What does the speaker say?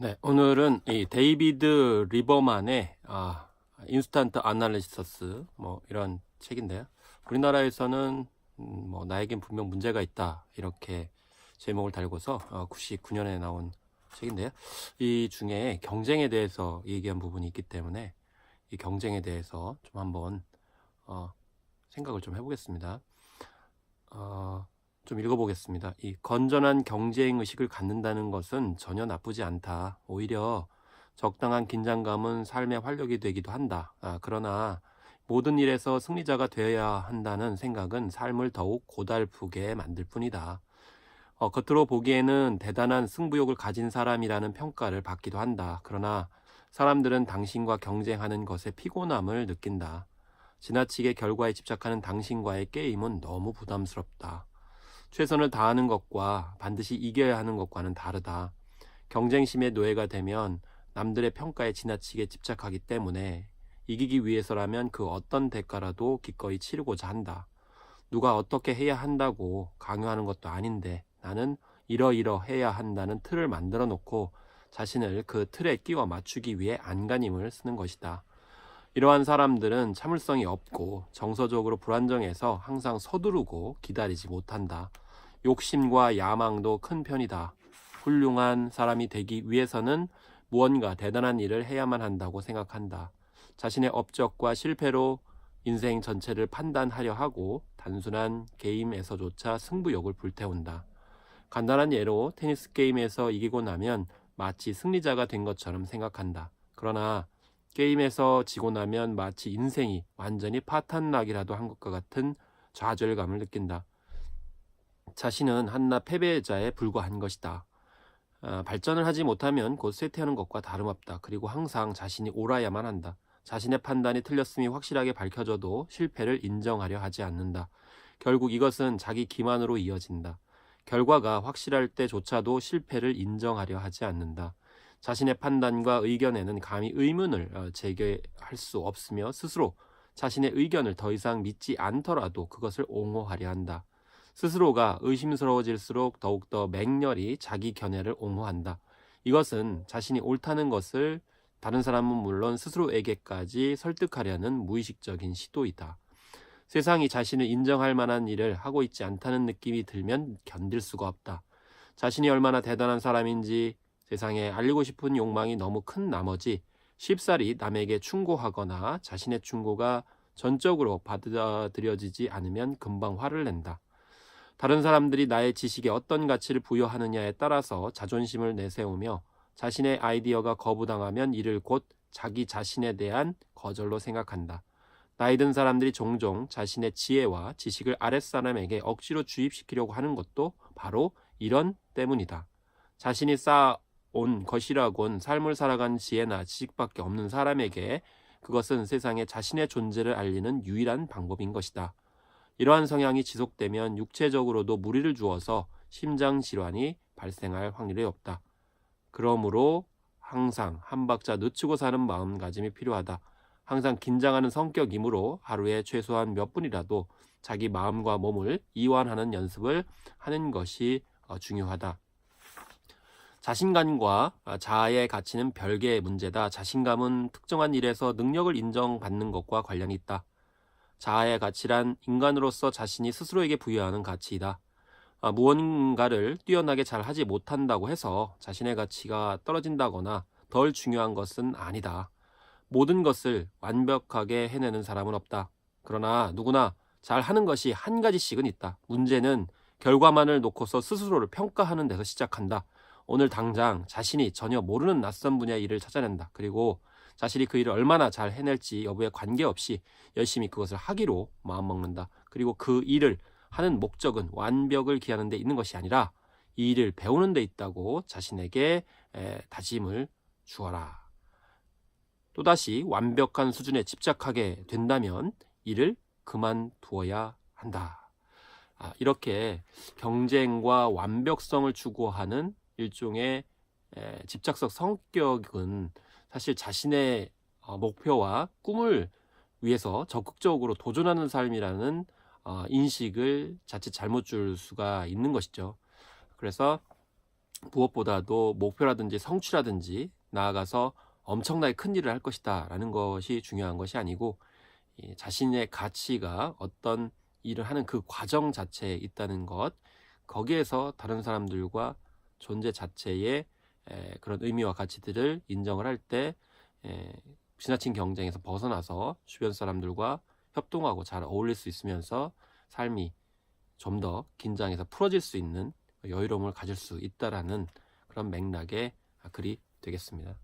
네, 오늘은 이 데이비드 리버만의 인스턴트 아날리시스 이런 책인데요. 우리나라에서는 나에겐 분명 문제가 있다 이렇게 제목을 달고서 99년에 나온 책인데요. 이 중에 경쟁에 대해서 얘기한 부분이 있기 때문에 이 경쟁에 대해서 좀 한번 생각을 좀 해보겠습니다. 좀 읽어보겠습니다. 이 건전한 경쟁 의식을 갖는다는 것은 전혀 나쁘지 않다. 오히려 적당한 긴장감은 삶의 활력이 되기도 한다. 그러나 모든 일에서 승리자가 되어야 한다는 생각은 삶을 더욱 고달프게 만들 뿐이다. 겉으로 보기에는 대단한 승부욕을 가진 사람이라는 평가를 받기도 한다. 그러나 사람들은 당신과 경쟁하는 것에 피곤함을 느낀다. 지나치게 결과에 집착하는 당신과의 게임은 너무 부담스럽다. 최선을 다하는 것과 반드시 이겨야 하는 것과는 다르다. 경쟁심의 노예가 되면 남들의 평가에 지나치게 집착하기 때문에 이기기 위해서라면 그 어떤 대가라도 기꺼이 치르고자 한다. 누가 어떻게 해야 한다고 강요하는 것도 아닌데 나는 이러이러해야 한다는 틀을 만들어 놓고 자신을 그 틀에 끼워 맞추기 위해 안간힘을 쓰는 것이다. 이러한 사람들은 참을성이 없고 정서적으로 불안정해서 항상 서두르고 기다리지 못한다. 욕심과 야망도 큰 편이다. 훌륭한 사람이 되기 위해서는 무언가 대단한 일을 해야만 한다고 생각한다. 자신의 업적과 실패로 인생 전체를 판단하려 하고 단순한 게임에서조차 승부욕을 불태운다. 간단한 예로 테니스 게임에서 이기고 나면 마치 승리자가 된 것처럼 생각한다. 그러나 게임에서 지고 나면 마치 인생이 완전히 파탄나기라도 한 것과 같은 좌절감을 느낀다. 자신은 한낱 패배자에 불과한 것이다. 발전을 하지 못하면 곧 쇠퇴하는 것과 다름없다. 그리고 항상 자신이 옳아야만 한다. 자신의 판단이 틀렸음이 확실하게 밝혀져도 실패를 인정하려 하지 않는다. 결국 이것은 자기 기만으로 이어진다. 결과가 확실할 때조차도 실패를 인정하려 하지 않는다. 자신의 판단과 의견에는 감히 의문을 제기할 수 없으며 스스로 자신의 의견을 더 이상 믿지 않더라도 그것을 옹호하려 한다. 스스로가 의심스러워질수록 더욱더 맹렬히 자기 견해를 옹호한다. 이것은 자신이 옳다는 것을 다른 사람은 물론 스스로에게까지 설득하려는 무의식적인 시도이다. 세상이 자신을 인정할 만한 일을 하고 있지 않다는 느낌이 들면 견딜 수가 없다. 자신이 얼마나 대단한 사람인지 세상에 알리고 싶은 욕망이 너무 큰 나머지 쉽사리 남에게 충고하거나 자신의 충고가 전적으로 받아들여지지 않으면 금방 화를 낸다. 다른 사람들이 나의 지식에 어떤 가치를 부여하느냐에 따라서 자존심을 내세우며 자신의 아이디어가 거부당하면 이를 곧 자기 자신에 대한 거절로 생각한다. 나이 든 사람들이 종종 자신의 지혜와 지식을 아랫사람에게 억지로 주입시키려고 하는 것도 바로 이런 때문이다. 자신이 쌓아온 것이라곤 삶을 살아간 지혜나 지식밖에 없는 사람에게 그것은 세상에 자신의 존재를 알리는 유일한 방법인 것이다. 이러한 성향이 지속되면 육체적으로도 무리를 주어서 심장질환이 발생할 확률이 없다. 그러므로 항상 한 박자 늦추고 사는 마음가짐이 필요하다. 항상 긴장하는 성격이므로 하루에 최소한 몇 분이라도 자기 마음과 몸을 이완하는 연습을 하는 것이 중요하다. 자신감과 자아의 가치는 별개의 문제다. 자신감은 특정한 일에서 능력을 인정받는 것과 관련이 있다. 자아의 가치란 인간으로서 자신이 스스로에게 부여하는 가치이다. 무언가를 뛰어나게 잘 하지 못한다고 해서 자신의 가치가 떨어진다거나 덜 중요한 것은 아니다. 모든 것을 완벽하게 해내는 사람은 없다. 그러나 누구나 잘 하는 것이 한 가지씩은 있다. 문제는 결과만을 놓고서 스스로를 평가하는 데서 시작한다. 오늘 당장 자신이 전혀 모르는 낯선 분야의 일을 찾아낸다. 그리고 자신이 그 일을 얼마나 잘 해낼지 여부에 관계없이 열심히 그것을 하기로 마음먹는다. 그리고 그 일을 하는 목적은 완벽을 기하는 데 있는 것이 아니라 이 일을 배우는 데 있다고 자신에게 다짐을 주어라. 또다시 완벽한 수준에 집착하게 된다면 일을 그만두어야 한다. 이렇게 경쟁과 완벽성을 추구하는 일종의 집착적 성격은 사실 자신의 목표와 꿈을 위해서 적극적으로 도전하는 삶이라는 인식을 자칫 잘못 줄 수가 있는 것이죠. 그래서 무엇보다도 목표라든지 성취라든지 나아가서 엄청나게 큰 일을 할 것이다 라는 것이 중요한 것이 아니고, 이 자신의 가치가 어떤 일을 하는 그 과정 자체에 있다는 것, 거기에서 다른 사람들과 존재 자체의 그런 의미와 가치들을 인정을 할 때 지나친 경쟁에서 벗어나서 주변 사람들과 협동하고 잘 어울릴 수 있으면서 삶이 좀 더 긴장에서 풀어질 수 있는 여유로움을 가질 수 있다라는 그런 맥락의 글이 되겠습니다.